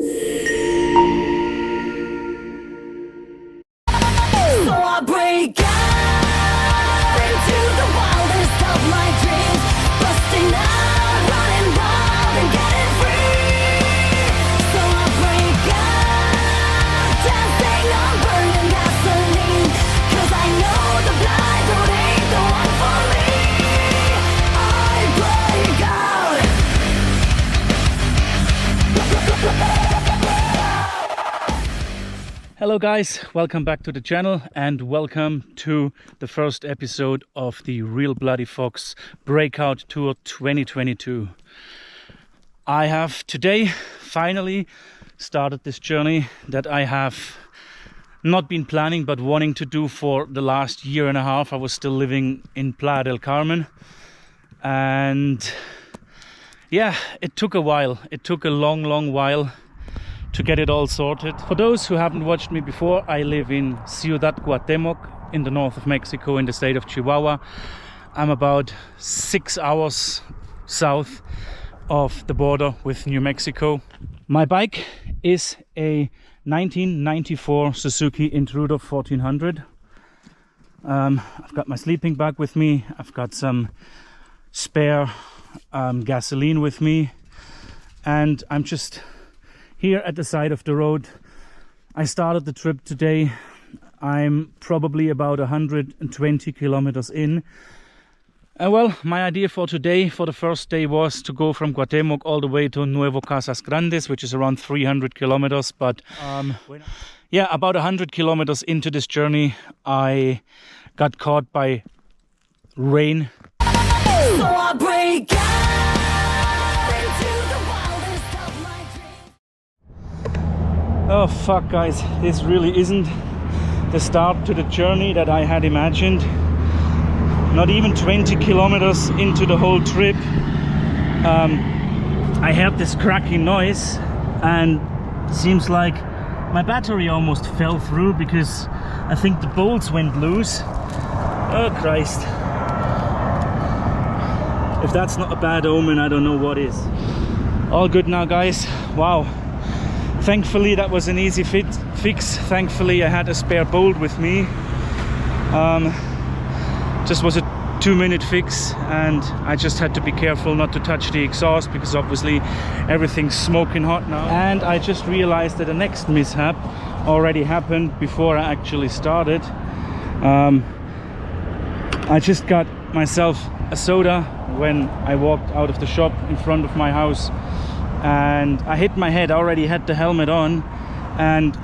I break out into the wildest of my dreams, busting out, running wild and getting free. So I break out, dancing on burning gasoline, 'cause I know the blind road ain't the one for me. I break out. Hello guys, welcome back to the channel and welcome to the first episode of the Real Bloody Fox Breakout Tour 2022. I have today finally started this journey that I have not been planning but wanting to do for the last year and a half. I was still living in Playa del Carmen and yeah, it took a while. It took a long while to get it all sorted. For those who haven't watched me before, I live in Ciudad Cuauhtémoc in the north of Mexico in the state of Chihuahua. I'm about 6 hours south of the border with New Mexico. My bike is a 1994 Suzuki Intruder 1400. I've got my sleeping bag with me. I've got some spare gasoline with me, and I'm just here at the side of the road. I started the trip today. I'm probably about 120 kilometers in. Well, my idea for today, for the first day, was to go from Cuauhtémoc all the way to Nuevo Casas Grandes, which is around 300 kilometers. But yeah, about 100 kilometers into this journey, I got caught by rain. So I break out into the wildest of my dreams. Oh fuck guys, this really isn't the start to the journey that I had imagined. Not even 20 kilometers into the whole trip, I heard this cracking noise and seems like my battery almost fell through because I think the bolts went loose. Oh Christ. If that's not a bad omen, I don't know what is. All good now guys. Wow. Thankfully that was an easy fix. Thankfully I had a spare bolt with me. Just was a 2-minute fix, and I just had to be careful not to touch the exhaust because obviously everything's smoking hot now. And I just realized that the next mishap already happened before I actually started. I just got myself a soda when I walked out of the shop in front of my house, and I hit my head. I already had the helmet on, and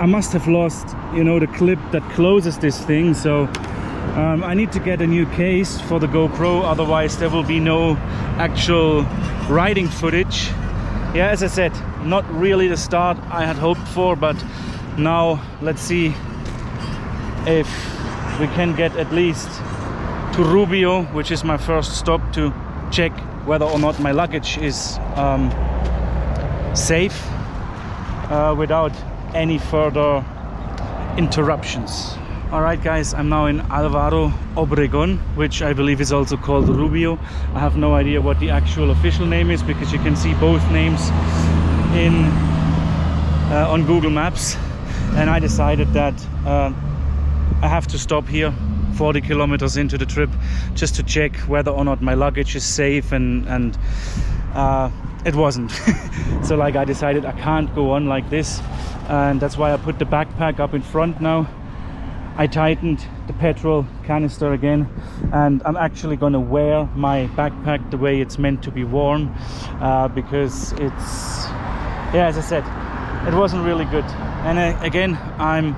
I must have lost, you know, the clip that closes this thing. So I need to get a new case for the GoPro, otherwise there will be no actual riding footage. Yeah, as I said, not really the start I had hoped for, but now let's see if we can get at least to Rubio, which is my first stop, to check whether or not my luggage is safe without any further interruptions. Alright guys, I'm now in Alvaro Obregón, which I believe is also called Rubio. I have no idea what the actual official name is because you can see both names in on Google Maps, and I decided that I have to stop here 40 kilometers into the trip just to check whether or not my luggage is safe, and it wasn't. So like I decided I can't go on like this, and that's why I put the backpack up in front now. I tightened the petrol canister again, and I'm actually going to wear my backpack the way it's meant to be worn, because it's, yeah, as I said, it wasn't really good. And again, I'm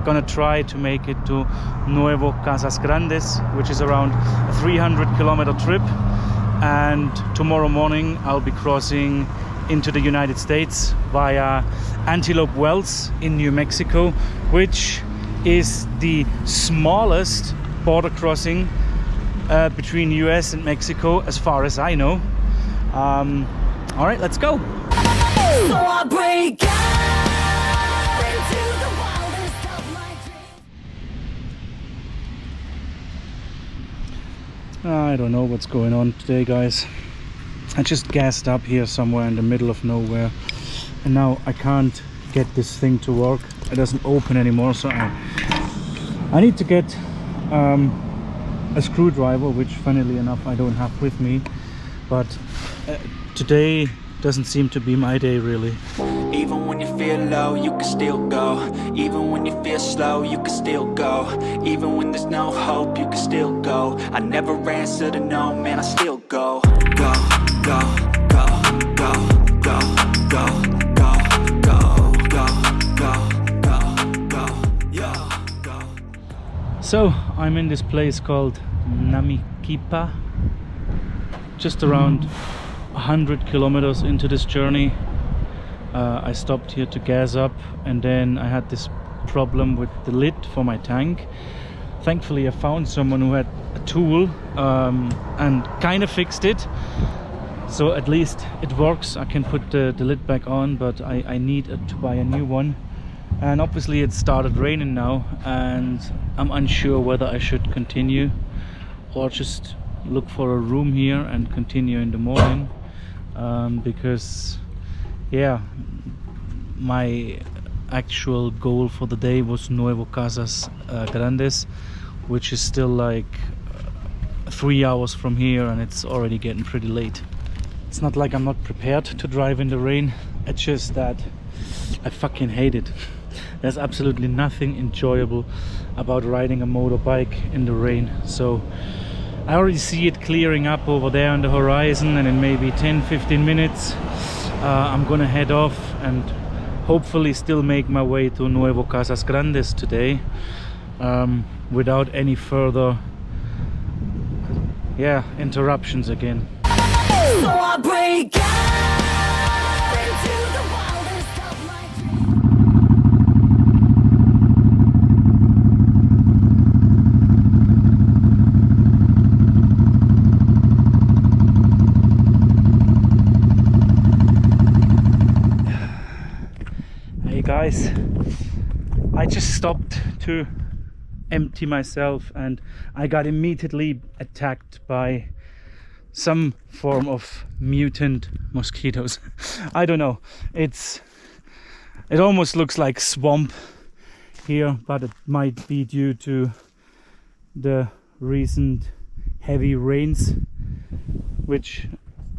gonna try to make it to Nuevo Casas Grandes, which is around a 300-kilometer trip, and tomorrow morning I'll be crossing into the United States via Antelope Wells in New Mexico, which is the smallest border crossing between US and Mexico as far as I know. All right, let's go. So I break out into the wildest of my dreams. I don't know what's going on today, guys. I just gassed up here somewhere in the middle of nowhere. and now I can't get this thing to work. It doesn't open anymore, so I need to get a screwdriver, which funnily enough I don't have with me, but today doesn't seem to be my day really. Even when you feel low, you can still go. Even when you feel slow, you can still go. Even when there's no hope, you can still go. I never answer to no, man, I still go. Go, go, go, go, go, go, go, go, go, go, go, go, yeah, go. So I'm in this place called Namikipa, just around 100 kilometers into this journey. I stopped here to gas up, and then I had this problem with the lid for my tank. Thankfully I found someone who had a tool and kind of fixed it, so at least it works. I can put the lid back on, but I need to buy a new one. And obviously it started raining now, and I'm unsure whether I should continue or just look for a room here and continue in the morning, because yeah, my actual goal for the day was Nuevo Casas Grandes, which is still like 3 hours from here, and it's already getting pretty late. It's not like I'm not prepared to drive in the rain, it's just that I fucking hate it. There's absolutely nothing enjoyable about riding a motorbike in the rain. So I already see it clearing up over there on the horizon, and in maybe 10-15 minutes I'm gonna head off and hopefully still make my way to Nuevo Casas Grandes today, without any further interruptions again. So I break out into the wildest of my dreams. Hey guys, I just stopped to empty myself, and I got immediately attacked by some form of mutant mosquitoes. I don't know, it almost looks like swamp here, but it might be due to the recent heavy rains, which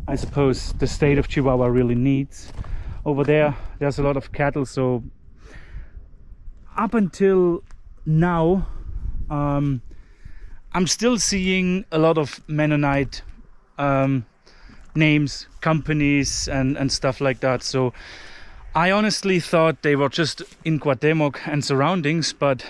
I suppose the state of Chihuahua really needs. Over there's a lot of cattle, so up until now I'm still seeing a lot of Mennonite names, companies and stuff like that. So I honestly thought they were just in Cuauhtemoc and surroundings, but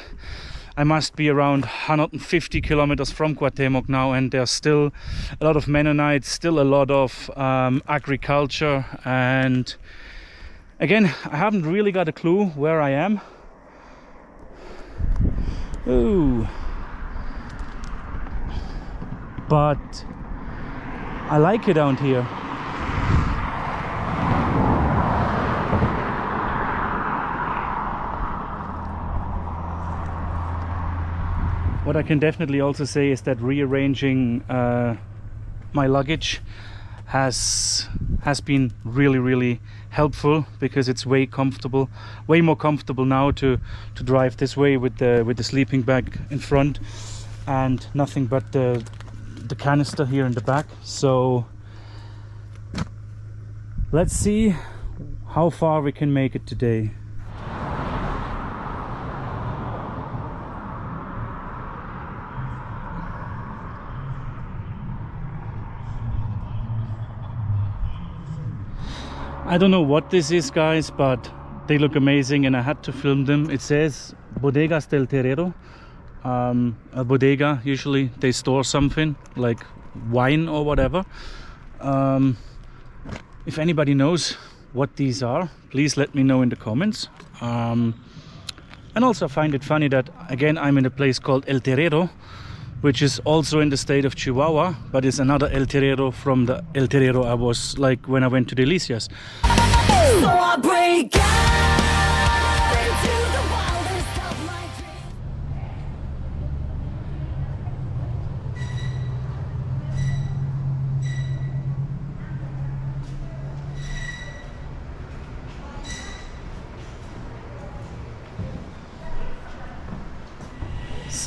I must be around 150 kilometers from Cuauhtemoc now, and there's still a lot of Mennonites, still a lot of agriculture, and again, I haven't really got a clue where I am. Ooh. But I like it out here. What I can definitely also say is that rearranging my luggage has been really helpful, because it's way more comfortable now to drive this way with the sleeping bag in front and nothing but the canister here in the back. So let's see how far we can make it today. I don't know what this is, guys, but they look amazing and I had to film them. It says Bodegas del Terrero. A bodega, usually they store something like wine or whatever. If anybody knows what these are, please let me know in the comments. And also I find it funny that, again, I'm in a place called El Terrero, which is also in the state of Chihuahua, but it's another El Terrero from the El Terrero I was like when I went to Delicias. So I break out into the wildest of my dreams.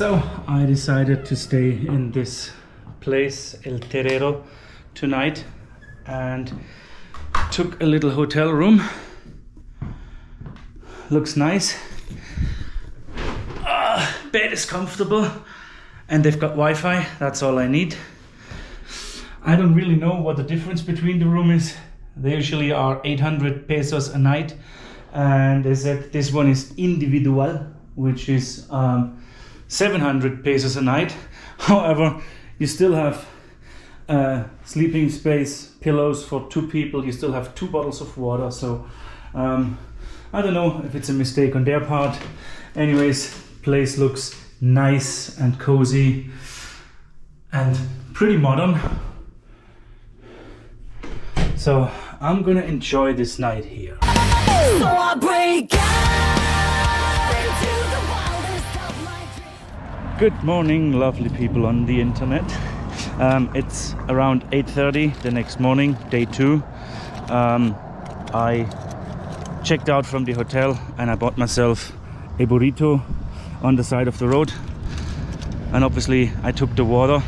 So I decided to stay in this place, El Terrero, tonight, and took a little hotel room. Looks nice. Bed is comfortable, and they've got Wi-Fi. That's all I need. I don't really know what the difference between the room is. They usually are 800 pesos a night, and they said this one is individual, which is 700 pesos a night. However, you still have sleeping space, pillows for 2 people. You still have 2 bottles of water. So I don't know if it's a mistake on their part. Anyways, place looks nice and cozy and pretty modern. So I'm gonna enjoy this night here. So I break out into the wildest of my dreams. Good morning, lovely people on the internet. It's around 8:30 the next morning, day 2. I checked out from the hotel and I bought myself a burrito on the side of the road. And obviously I took the water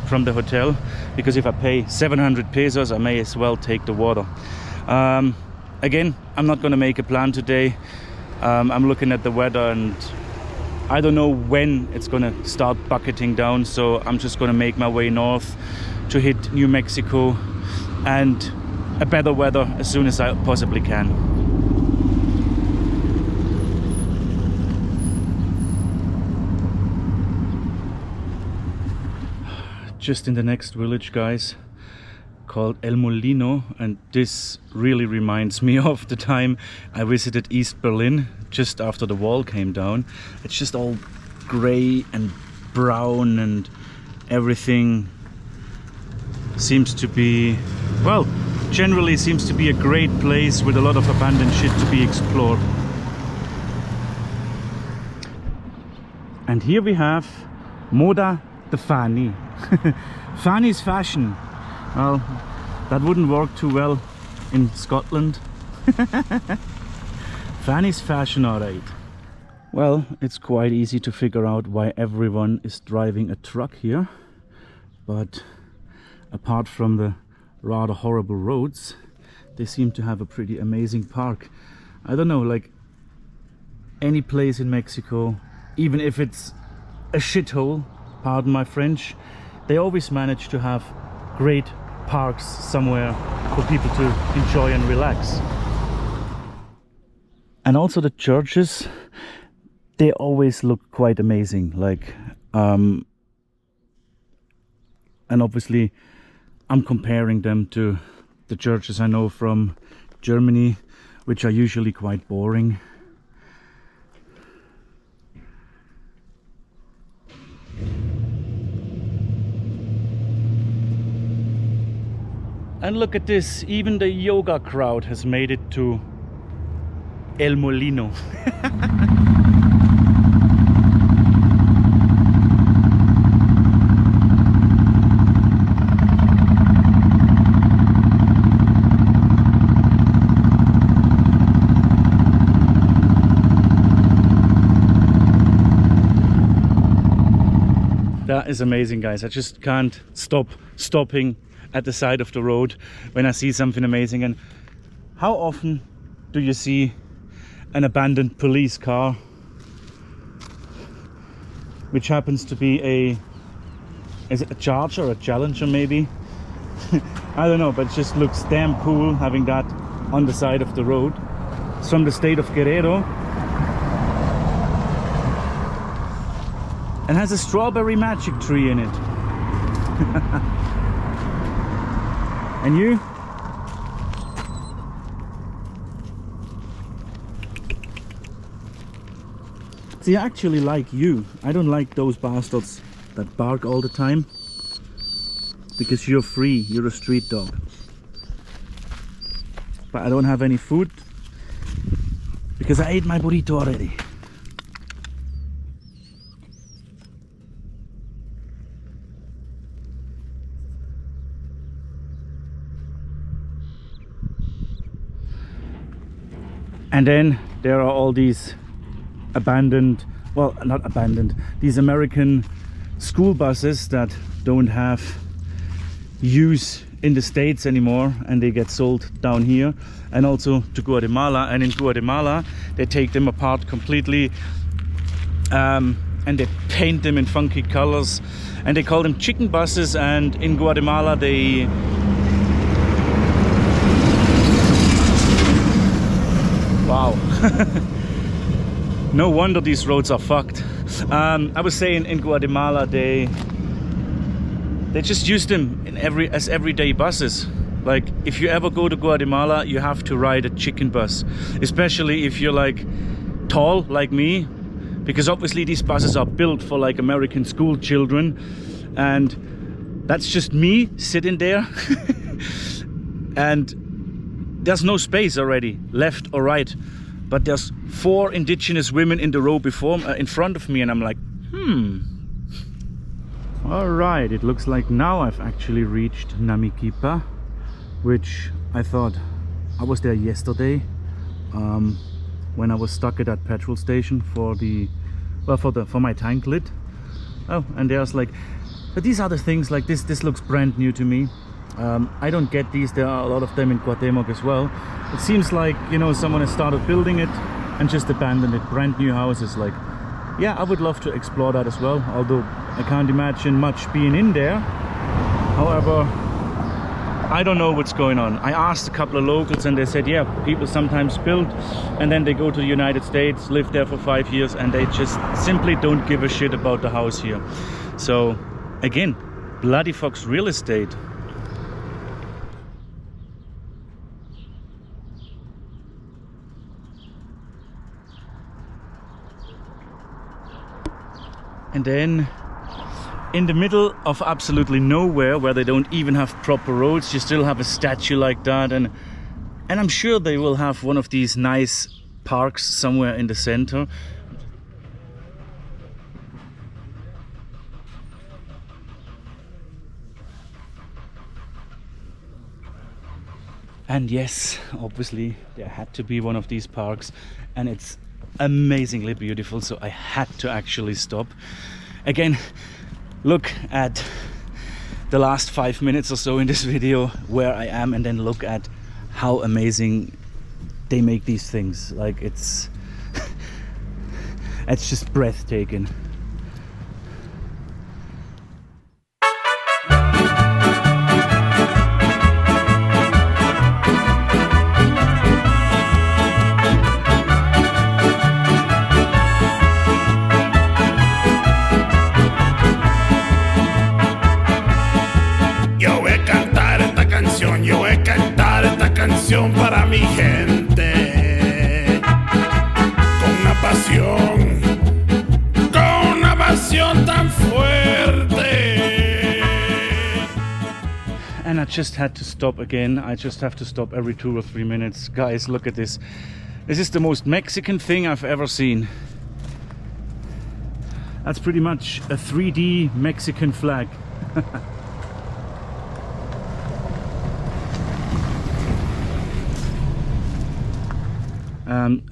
from the hotel, because if I pay 700 pesos, I may as well take the water. Again, I'm not going to make a plan today. I'm looking at the weather and I don't know when it's going to start bucketing down, so I'm just going to make my way north to hit New Mexico and a better weather as soon as I possibly can. Just in the next village, guys, called El Molino, and this really reminds me of the time I visited East Berlin just after the wall came down. It's just all gray and brown, and everything seems to be, well, generally seems to be a great place with a lot of abandoned shit to be explored. And here we have Moda the Fanny. Fanny's fashion. Well, that wouldn't work too well in Scotland. Fanny's fashion, alright. Well, it's quite easy to figure out why everyone is driving a truck here. But apart from the rather horrible roads, they seem to have a pretty amazing park. I don't know, like any place in Mexico, even if it's a shithole, pardon my French, they always manage to have great parks somewhere for people to enjoy and relax. And also the churches, they always look quite amazing, like and obviously I'm comparing them to the churches I know from Germany, which are usually quite boring. And look at this, even the yoga crowd has made it to El Molino. That is amazing, guys. I just can't stop stopping at the side of the road when I see something amazing. And how often do you see an abandoned police car, which happens to be is it a Charger or a Challenger maybe? I don't know, but it just looks damn cool having that on the side of the road. It's from the state of Guerrero and has a strawberry magic tree in it. And you? See, I actually like you. I don't like those bastards that bark all the time. Because you're free, you're a street dog. But I don't have any food because I ate my burrito already. And then there are all these abandoned well, not abandoned, these American school buses that don't have use in the States anymore, and they get sold down here and also to Guatemala. And in Guatemala they take them apart completely, and they paint them in funky colors, and they call them chicken buses. And in Guatemala they wow. No wonder these roads are fucked. I was saying in Guatemala they just use them in as everyday buses. Like if you ever go to Guatemala, you have to ride a chicken bus, especially if you're like tall like me, because obviously these buses are built for like American school children, and that's just me sitting there. And there's no space already left or right, but there's 4 indigenous women in the row in front of me, and I'm like, all right, it looks like now I've actually reached Namiquipa, which I thought I was there yesterday, when I was stuck at that petrol station for my tank lit. Oh, and there's like, but these are the things like this looks brand new to me. I don't get these. There are a lot of them in Cuauhtemoc as well. It seems like, you know, someone has started building it and just abandoned it. Brand new houses. Like, yeah, I would love to explore that as well, although I can't imagine much being in there. However, I don't know what's going on. I asked a couple of locals and they said, yeah, people sometimes build and then they go to the United States, live there for 5 years, and they just simply don't give a shit about the house here. So again, Bloody Fox real estate. And then in the middle of absolutely nowhere, where they don't even have proper roads, you still have a statue like that, and I'm sure they will have one of these nice parks somewhere in the center. And yes, obviously there had to be one of these parks, and it's amazingly beautiful, so I had to actually stop. Again, look at the last 5 minutes or so in this video where I am, and then look at how amazing they make these things. Like it's just breathtaking. Para mi gente, con una pasión tan fuerte. And I just had to stop again. I just have to stop every 2 or 3 minutes. Guys, look at this. This is the most Mexican thing I've ever seen. That's pretty much a 3D Mexican flag.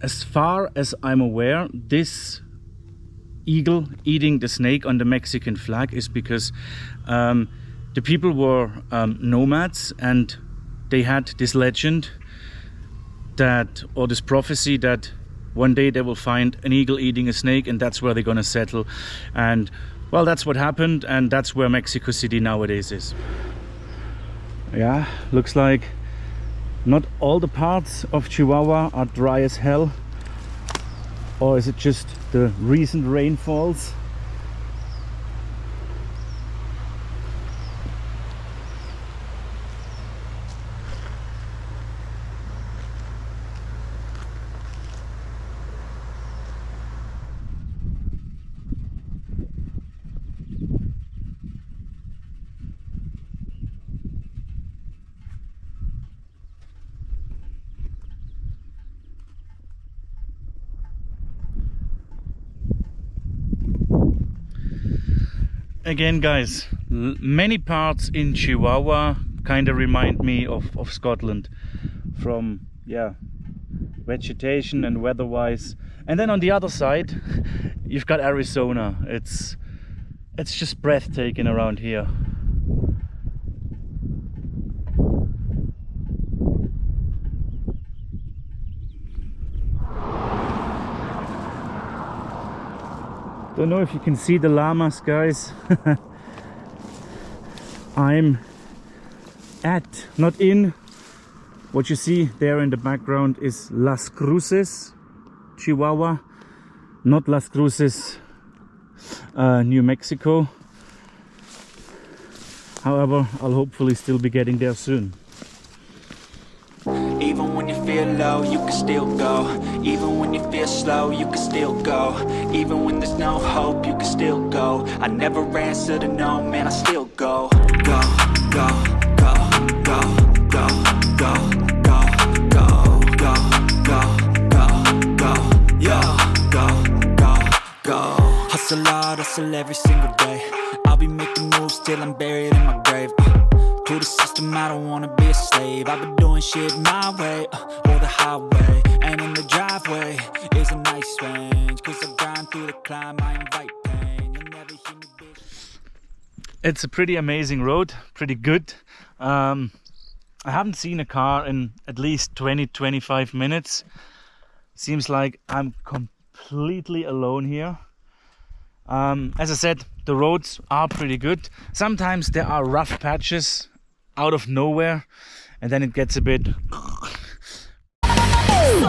As far as I'm aware, this eagle eating the snake on the Mexican flag is because the people were nomads, and they had this legend that, or this prophecy that one day they will find an eagle eating a snake, and that's where they're gonna settle. And well, that's what happened, and that's where Mexico City nowadays is. Yeah, looks like not all the parts of Chihuahua are dry as hell. Or is it just the recent rainfalls? Again, guys, many parts in Chihuahua kind of remind me of Scotland, from, yeah, vegetation and weather-wise. And then on the other side, you've got Arizona. It's just breathtaking around here. Don't know if you can see the llamas, guys. I'm not in. What you see there in the background is Las Cruces, Chihuahua, not Las Cruces, New Mexico. However, I'll hopefully still be getting there soon. Even when you feel low, you can still go. Even when you feel slow, you can still go. Even when there's no hope, you can still go. I never answer to no, man, I still go. Go, go, go, go, go, go, go, go, go, go, go, go, yeah, go, go, go. Hustle hard, hustle every single day. I'll be making moves till I'm buried in my grave. To the system, I don't wanna be a slave. I've been doing shit my way, or the highway. And in the driveway is a nice range. Cause I grind through the climb, I invite pain. You'll never hear me, bitch. It's a pretty amazing road, pretty good. I haven't seen a car in at least 20-25 minutes. Seems like I'm completely alone here. As I said, the roads are pretty good. Sometimes there are rough patches out of nowhere, and then it gets a bit... So